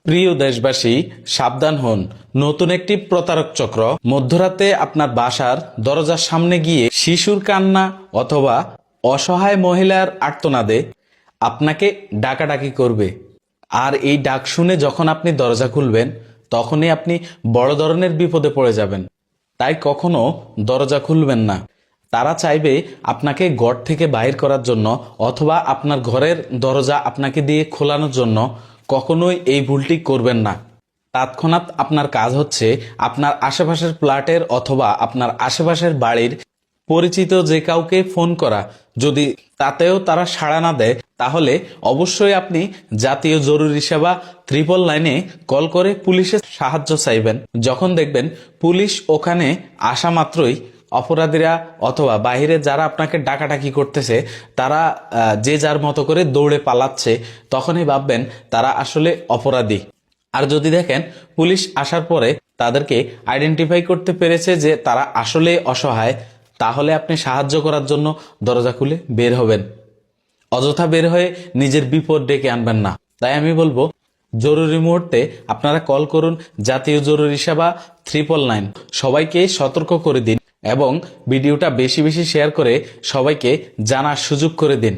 প্রিয় দেশবাসী, সাবধান হন। নতুন একটি প্রতারক চক্র মধ্যরাতে আপনার বাসার দরজার সামনে গিয়ে শিশুর কান্না অথবা অসহায় মহিলার আর্তনাদে আপনাকে ডাকাডাকি করবে। আর এই ডাক শুনে যখন আপনি দরজা খুলবেন, তখনই আপনি বড় ধরনের বিপদে পড়ে যাবেন। তাই কখনো দরজা খুলবেন না। তারা চাইবে আপনাকে ঘর থেকে বাইর করার জন্য অথবা আপনার ঘরের দরজা আপনাকে দিয়ে খোলানোর জন্য। কখনোই এই ভুলটি করবেন না। তৎক্ষণাৎ আপনার কাজ হচ্ছে আপনার আশেপাশের ফ্ল্যাটের অথবা আপনার আশেপাশের বাড়ির পরিচিত যে কাউকে ফোন করা। যদি তাতেও তারা সাড়া না দেয়, তাহলে অবশ্যই আপনি জাতীয় জরুরি সেবা 999-এ কল করে পুলিশের সাহায্য চাইবেন। যখন দেখবেন পুলিশ ওখানে আসা মাত্রই অপরাধীরা অথবা বাহিরে যারা আপনাকে ডাকাডাকি করতেছে, তারা যে যার মতো করে দৌড়ে পালাচ্ছে, তখনই ভাববেন তারা আসলে অপরাধী। আর যদি দেখেন পুলিশ আসার পরে তাদেরকে আইডেন্টিফাই করতে পেরেছে যে তারা আসলে অসহায়, তাহলে আপনি সাহায্য করার জন্য দরজা খুলে বের হবেন। অযথা বের হয়ে নিজের বিপদ ডেকে আনবেন না। তাই আমি বলবো, জরুরি মুহূর্তে আপনারা কল করুন জাতীয় জরুরি সেবা 999। সবাইকে সতর্ক করে দিন এবং ভিডিওটা বেশি বেশি শেয়ার করে সবাইকে জানার সুযোগ করে দিন।